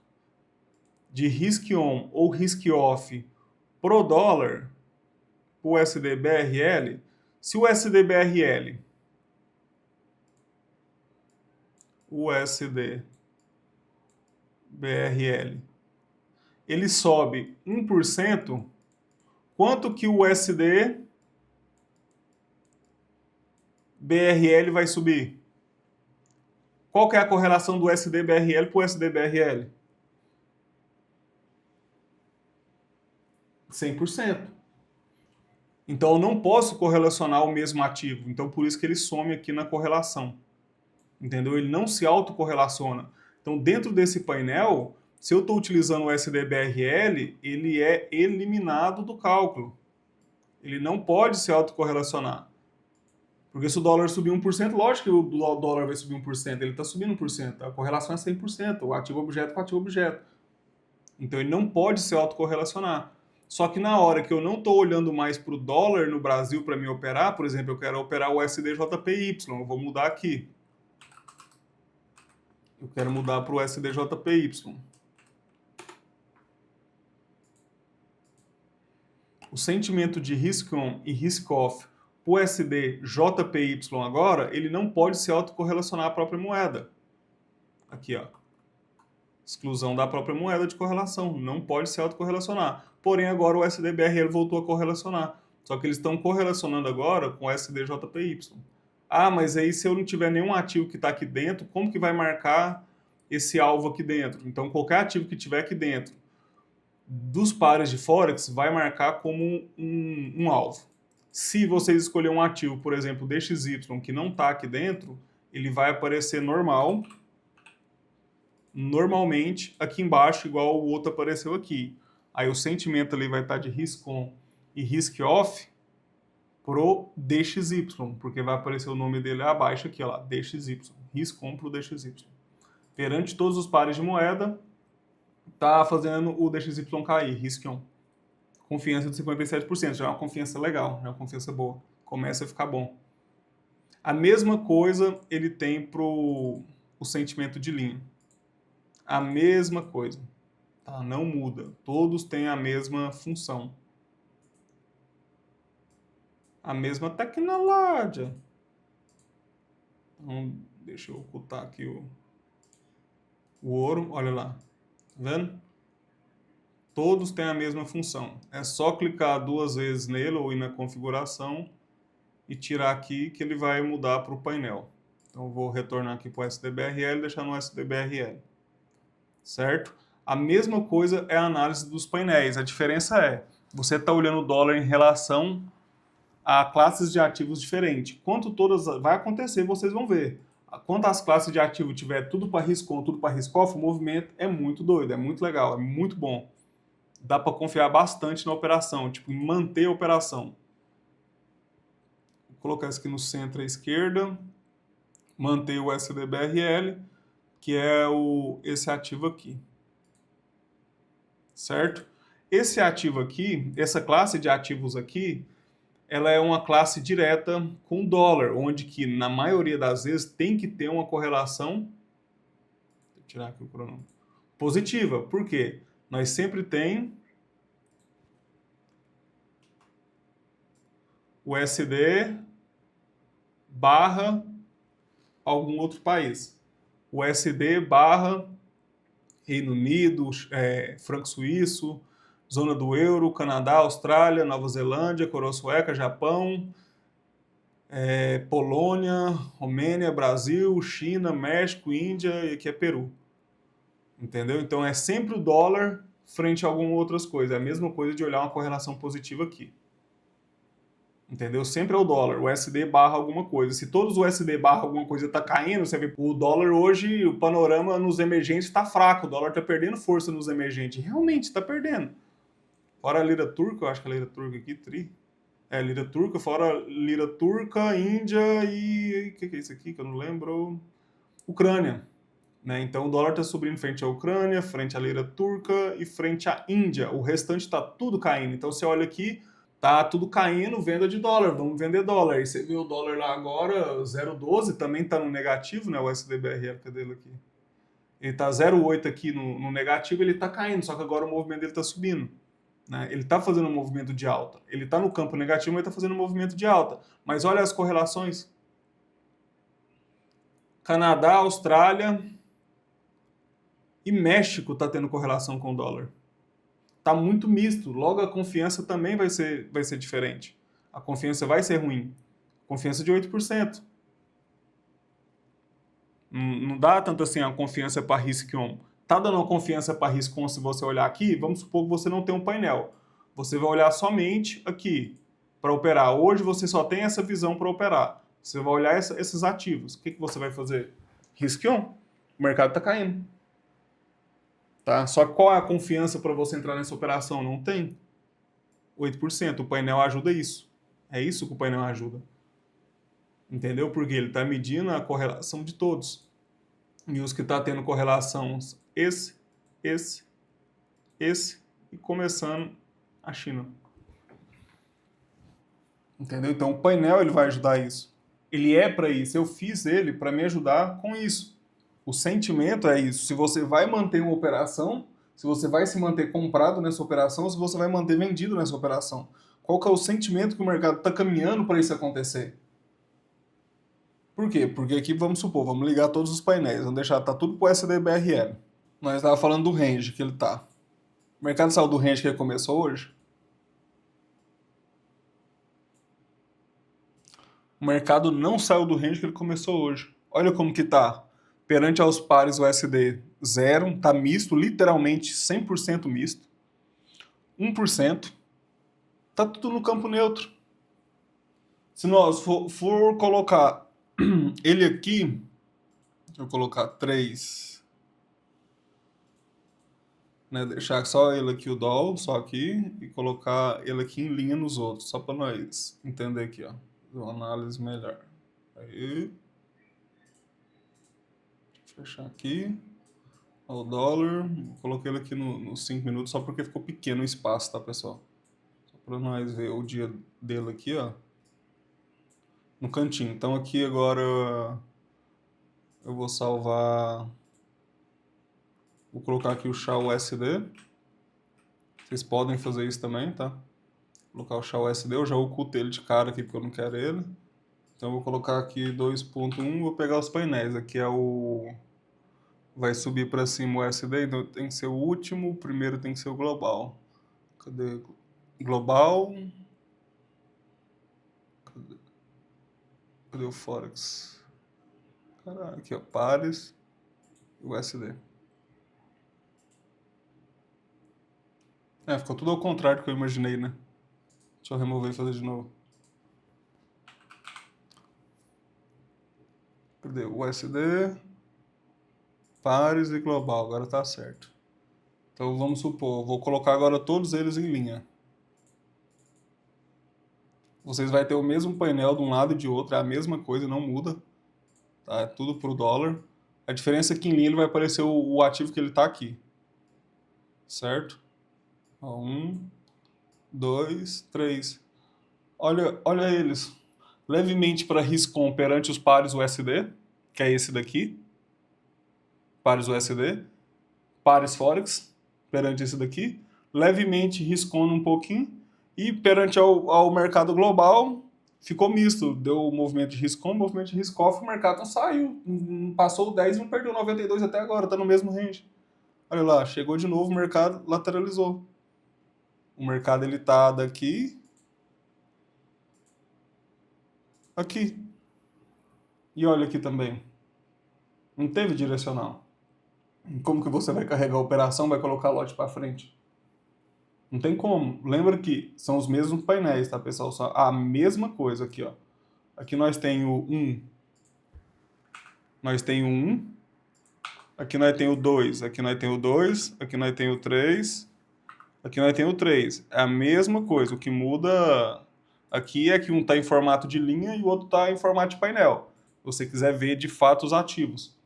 A: de risk-on ou risk-off pro dólar, o USD-BRL, se o USD-BRL ele sobe 1%, quanto que o USD BRL vai subir? Qual que é a correlação do USD-BRL para o USD-BRL? 100%. Então eu não posso correlacionar o mesmo ativo. Então por isso que ele some aqui na correlação. Entendeu? Ele não se autocorrelaciona. Então dentro desse painel, se eu estou utilizando o USD-BRL, ele é eliminado do cálculo. Ele não pode se autocorrelacionar. Porque se o dólar subir 1%, lógico que o dólar vai subir 1%, ele está subindo 1%, a correlação é 100%, o ativo-objeto com ativo-objeto. Então ele não pode se autocorrelacionar. Só que na hora que eu não estou olhando mais para o dólar no Brasil para me operar, por exemplo, eu quero operar o USD-JPY, eu vou mudar aqui. Eu quero mudar para o USD-JPY. O sentimento de risk-on e risk-off o USD-JPY agora, ele não pode se autocorrelacionar à própria moeda. Aqui, ó. Exclusão da própria moeda de correlação. Não pode se autocorrelacionar. Porém, agora o SDBRL voltou a correlacionar. Só que eles estão correlacionando agora com o SDJPY. Ah, mas aí se eu não tiver nenhum ativo que está aqui dentro, como que vai marcar esse alvo aqui dentro? Então, qualquer ativo que tiver aqui dentro dos pares de Forex vai marcar como um alvo. Se vocês escolherem um ativo, por exemplo, DXY, que não está aqui dentro, ele vai aparecer normalmente aqui embaixo, igual o outro apareceu aqui. Aí o sentimento ali vai estar de risk on e risk off pro DXY, porque vai aparecer o nome dele abaixo aqui, ó lá, DXY, risk on pro DXY. Perante todos os pares de moeda, tá fazendo o DXY cair, risk on. Confiança de 57%, já é uma confiança legal, já é uma confiança boa. Começa a ficar bom. A mesma coisa ele tem pro o sentimento de linha. A mesma coisa. Tá? Não muda. Todos têm a mesma função. A mesma tecnologia. Então, deixa eu ocultar aqui o ouro. Olha lá. Tá vendo? Todos têm a mesma função. É só clicar 2 vezes nele ou ir na configuração e tirar aqui que ele vai mudar para o painel. Então, eu vou retornar aqui para o SDBRL e deixar no SDBRL. Certo? A mesma coisa é a análise dos painéis. A diferença é, você está olhando o dólar em relação a classes de ativos diferentes. Quanto todas vai acontecer, vocês vão ver. Quanto as classes de ativo tiver tudo para risk on, tudo para risk off, o movimento é muito doido, é muito legal, é muito bom. Dá para confiar bastante na operação, tipo, em manter a operação. Vou colocar isso aqui no centro à esquerda, manter o SDBRL, que é esse ativo aqui. Certo? Esse ativo aqui, essa classe de ativos aqui, ela é uma classe direta com o dólar, onde que, na maioria das vezes, tem que ter uma correlação, vou tirar aqui o cronômetro, positiva. Por quê? Nós sempre tem o USD barra algum outro país. O USD barra Reino Unido, franco suíço, zona do euro, Canadá, Austrália, Nova Zelândia, Coroa Sueca, Japão, Polônia, Romênia, Brasil, China, México, Índia e aqui é Peru. Entendeu? Então é sempre o dólar frente a algumas outras coisas. É a mesma coisa de olhar uma correlação positiva aqui. Entendeu? Sempre é o dólar, o USD barra alguma coisa. Se todos o USD barra alguma coisa tá caindo, você vê o dólar hoje, o panorama nos emergentes está fraco, o dólar tá perdendo força nos emergentes. Realmente está perdendo. Fora a lira turca, eu acho que a lira turca aqui, lira turca, fora lira turca, Índia e... o que é isso aqui que eu não lembro? Ucrânia. Né? Então o dólar está subindo frente à Ucrânia, frente à lira turca e frente à Índia. O restante está tudo caindo. Então você olha aqui, tá tudo caindo, venda de dólar, vamos vender dólar. E você vê o dólar lá agora, 0,12, também está no negativo, né? O SDBRL, cadê ele aqui? Ele está 0,8 aqui no negativo, ele está caindo, só que agora o movimento dele está subindo. Né? Ele está fazendo um movimento de alta. Ele está no campo negativo, mas está fazendo um movimento de alta. Mas olha as correlações. Canadá, Austrália e México está tendo correlação com o dólar. Está muito misto. Logo, a confiança também vai ser diferente. A confiança vai ser ruim. Confiança de 8%. Não dá tanto assim a confiança para risk on. Tá dando uma confiança para risk on se você olhar aqui? Vamos supor que você não tem um painel. Você vai olhar somente aqui para operar. Hoje você só tem essa visão para operar. Você vai olhar esses ativos. O que você vai fazer? Risk on. O mercado está caindo. Tá? Só que qual é a confiança para você entrar nessa operação? Não tem. 8%. O painel ajuda isso. É isso que o painel ajuda. Entendeu? Porque ele está medindo a correlação de todos. E os que está tendo correlação, esse e começando a China. Entendeu? Então o painel ele vai ajudar isso. Ele é para isso. Eu fiz ele para me ajudar com isso. O sentimento é isso. Se você vai manter uma operação, se você vai se manter comprado nessa operação, se você vai manter vendido nessa operação. Qual que é o sentimento que o mercado está caminhando para isso acontecer? Por quê? Porque aqui, vamos supor, vamos ligar todos os painéis, vamos deixar, tá tudo pro SDBRL. Nós estávamos falando do range que ele tá. O mercado saiu do range que ele começou hoje? O mercado não saiu do range que ele começou hoje. Olha como que tá. Perante aos pares USD 0, tá misto, literalmente 100% misto. 1%, tá tudo no campo neutro. Se nós for colocar ele aqui, deixa eu colocar 3, né, deixar só ele aqui, o doll, só aqui, e colocar ele aqui em linha nos outros, só para nós entender aqui, ó, uma análise melhor. Aí, deixa eu fechar aqui, ó, o dólar, coloquei ele aqui nos 5 minutos só porque ficou pequeno o espaço, tá, pessoal? Só para nós ver o dia dele aqui, ó, no cantinho. Então aqui agora eu vou salvar, vou colocar aqui o SHA-USD. Vocês podem fazer isso também, tá? Vou colocar o SHA-USD, eu já ocultei ele de cara aqui porque eu não quero ele. Então eu vou colocar aqui 2.1, vou pegar os painéis. Aqui é o... vai subir para cima o USD, então tem que ser o último, o primeiro tem que ser o global. Cadê? Global... Cadê o Forex? Caralho, aqui ó, pares e USD. Ficou tudo ao contrário do que eu imaginei, né? Deixa eu remover e fazer de novo. Cadê? USD, pares e global, agora tá certo. Então vamos supor, vou colocar agora todos eles em linha. Vocês vão ter o mesmo painel de um lado e de outro, é a mesma coisa, não muda. Tá? É tudo pro dólar. A diferença é que em linha ele vai aparecer o ativo que ele tá aqui. Certo? 1, 2, 3. Olha eles. Levemente para riscom perante os pares USD, que é esse daqui. Pares USD. Pares Forex, perante esse daqui. Levemente riscom um pouquinho. E perante ao mercado global, ficou misto. Deu movimento de riscom, movimento de risk-off, o mercado não saiu. Passou o 10 e não perdeu 92 até agora, tá no mesmo range. Olha lá, chegou de novo, o mercado lateralizou. O mercado ele tá daqui, aqui. E olha aqui também. Não teve direcional. Como que você vai carregar a operação, vai colocar lote para frente? Não tem como. Lembra que são os mesmos painéis, tá, pessoal? Só a mesma coisa aqui, ó. Aqui nós tem o 1. Nós tem o 1. Aqui nós tem o 2. Aqui nós tem o 2. Aqui nós tem o 3. Aqui nós tem o 3. É a mesma coisa. O que muda aqui é que um está em formato de linha e o outro está em formato de painel. Se você quiser ver de fato os ativos.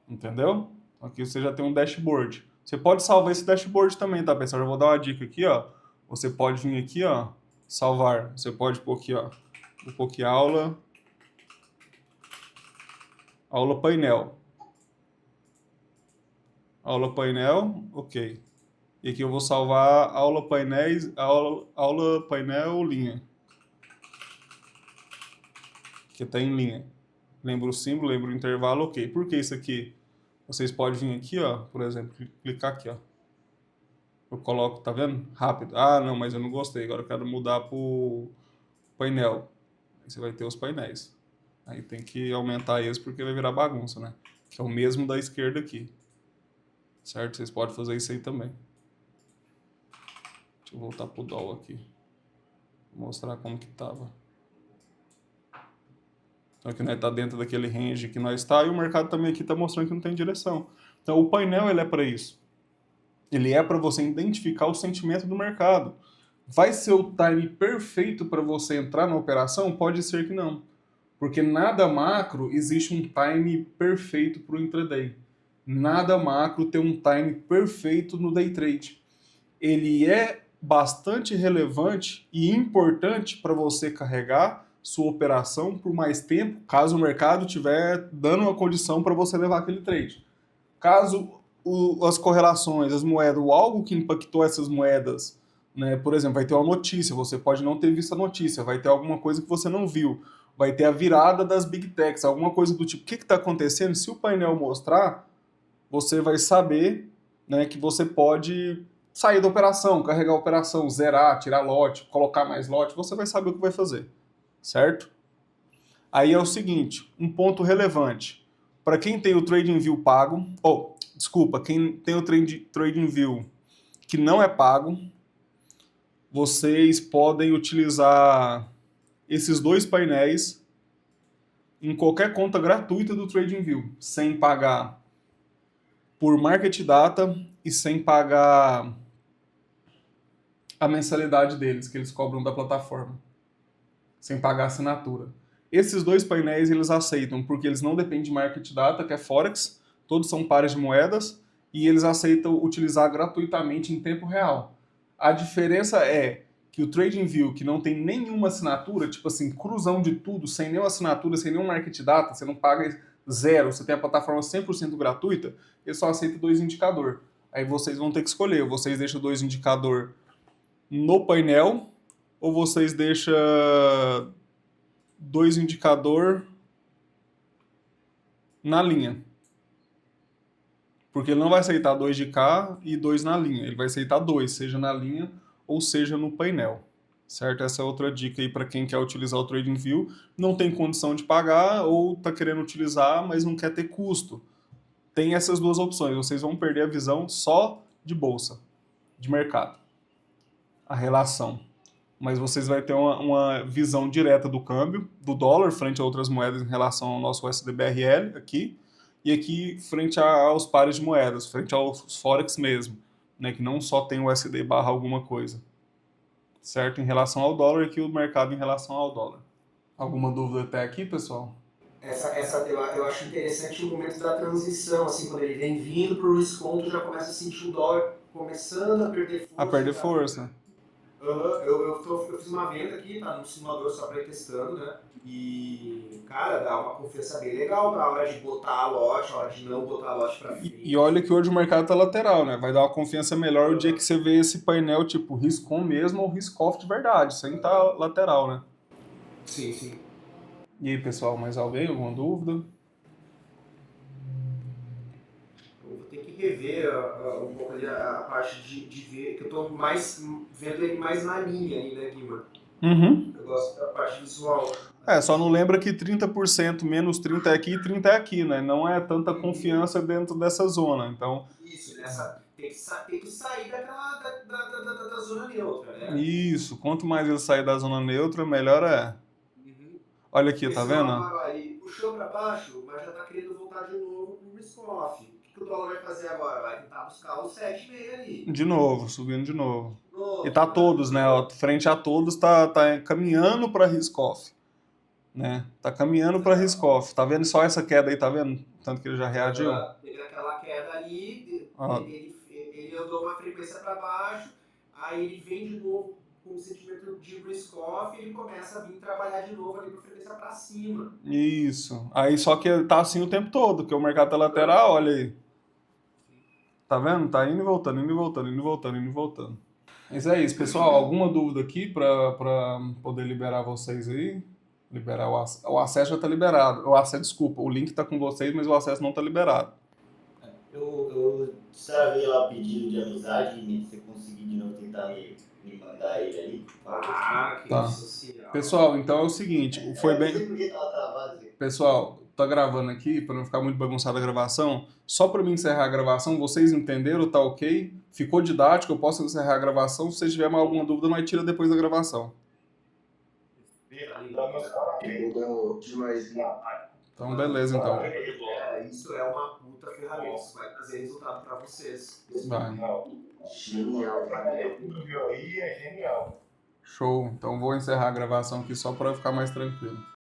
A: Entendeu? Aqui você já tem um dashboard. Você pode salvar esse dashboard também, tá, pessoal? Eu vou dar uma dica aqui, ó. Você pode vir aqui, ó, salvar. Você pode pôr aqui, ó. Vou pôr aqui aula painel. Aula painel, ok. E aqui eu vou salvar aula painel linha. Que tá em linha. Lembra o símbolo, lembra o intervalo, ok. Por que isso aqui? Vocês podem vir aqui, ó, por exemplo, clicar aqui, ó. Eu coloco, tá vendo? Rápido. Ah, não, mas eu não gostei. Agora eu quero mudar pro painel. Aí você vai ter os painéis. Aí tem que aumentar eles porque vai virar bagunça, né? Que é o mesmo da esquerda aqui. Certo? Vocês podem fazer isso aí também. Deixa eu voltar pro doll aqui. Vou mostrar como que tava. Então aqui nós está dentro daquele range que nós está e o mercado também aqui está mostrando que não tem direção. Então o painel ele é para isso. Ele é para você identificar o sentimento do mercado. Vai ser o time perfeito para você entrar na operação? Pode ser que não. Porque nada macro existe um time perfeito para o intraday. Nada macro tem um time perfeito no day trade. Ele é bastante relevante e importante para você carregar sua operação por mais tempo, caso o mercado estiver dando uma condição para você levar aquele trade. Caso as correlações, as moedas, ou algo que impactou essas moedas, né, por exemplo, vai ter uma notícia, você pode não ter visto a notícia, vai ter alguma coisa que você não viu, vai ter a virada das Big Techs, alguma coisa do tipo. O que está acontecendo? Se o painel mostrar, você vai saber, né, que você pode sair da operação, carregar a operação, zerar, tirar lote, colocar mais lote, você vai saber o que vai fazer, certo? Aí é o seguinte, um ponto relevante. Para quem tem o TradingView pago, quem tem o TradingView que não é pago, vocês podem utilizar esses dois painéis em qualquer conta gratuita do TradingView, sem pagar por Market Data e sem pagar a mensalidade deles, que eles cobram da plataforma, sem pagar assinatura. Esses dois painéis eles aceitam, porque eles não dependem de Market Data, que é Forex, todos são pares de moedas, e eles aceitam utilizar gratuitamente em tempo real. A diferença é que o TradingView, que não tem nenhuma assinatura, tipo assim, cruzão de tudo, sem nenhuma assinatura, sem nenhum Market Data, você não paga zero, você tem a plataforma 100% gratuita, ele só aceita 2 indicadores. Aí vocês vão ter que escolher, vocês deixam 2 indicadores no painel, ou vocês deixam 2 indicadores na linha. Porque ele não vai aceitar 2 de cá e 2 na linha. Ele vai aceitar 2, seja na linha ou seja no painel. Certo? Essa é outra dica aí para quem quer utilizar o TradingView, não tem condição de pagar ou está querendo utilizar, mas não quer ter custo. Tem essas duas opções. Vocês vão perder a visão só de bolsa, de mercado. A relação. Mas vocês vão ter uma visão direta do câmbio, do dólar frente a outras moedas em relação ao nosso USD-BRL aqui, e aqui frente aos pares de moedas, frente aos Forex mesmo, né, que não só tem o USD barra alguma coisa. Certo? Em relação ao dólar, aqui o mercado em relação ao dólar. Alguma dúvida até aqui, pessoal?
D: Eu acho interessante o momento da transição, assim, quando ele vem vindo para o desconto, já começa a sentir o dólar começando a perder força.
A: A perder força.
D: Eu fiz uma venda aqui, tá no simulador só para ir testando, né? E, cara, dá uma confiança bem legal na hora de botar a lote, na hora de não botar a lote para frente.
A: E olha que hoje o mercado tá lateral, né? Vai dar uma confiança melhor o dia que você vê esse painel tipo risk-on mesmo ou risk-off de verdade, sem tá lateral, né?
D: Sim, sim.
A: E aí, pessoal, mais alguém? Alguma dúvida?
D: Eu vou ter que rever um pouco ali a parte de ver, que eu tô mais vendo ele mais na linha ali, né, Guilherme?
A: Uhum.
D: Eu gosto da parte visual.
A: Só não lembra que 30% menos 30 é aqui e 30 é aqui, né? Não é tanta confiança dentro dessa zona, então...
D: Isso, tem que sair da zona neutra, né?
A: Isso, quanto mais ele sair da zona neutra, melhor é. Olha aqui, tá vendo?
D: Ele puxou para baixo, mas já tá querendo voltar de novo pro risk-off. O que o dólar vai fazer agora? Vai tentar buscar os 7,5 ali.
A: De novo, subindo de novo. E tá todos, né? Ó, frente a todos tá caminhando para risk-off. Né? Tá caminhando para risk-off. Tá vendo só essa queda aí, tá vendo? Tanto que ele já reagiu.
D: Teve aquela queda ali, ele andou uma frequência para baixo, aí ele vem de novo com um sentimento de risk-off e ele começa a vir trabalhar de novo ali para frequência para cima.
A: Isso. Aí só que tá assim o tempo todo, porque o mercado tá lateral, olha aí. Tá vendo? Tá indo e voltando, indo e voltando, indo e voltando, indo e voltando. Mas é isso, pessoal. Alguma dúvida aqui para poder liberar vocês aí? Liberar o acesso já tá liberado. Desculpa, o link tá com vocês, mas o acesso não tá liberado.
B: Eu destravei lá o pedido de amizade e você conseguir de novo tentar me mandar ele ali.
A: Tá. Pessoal, então é o seguinte, foi bem... Pessoal, tá gravando aqui, para não ficar muito bagunçada a gravação, só para mim encerrar a gravação, vocês entenderam, tá ok? Ficou didático, eu posso encerrar a gravação, se vocês tiverem alguma dúvida, nós tira depois da gravação. Então, beleza, então.
D: Isso é uma puta ferramenta, isso vai trazer resultado para vocês.
A: Vai.
C: Genial. É genial.
A: Show. Então, vou encerrar a gravação aqui só para ficar mais tranquilo.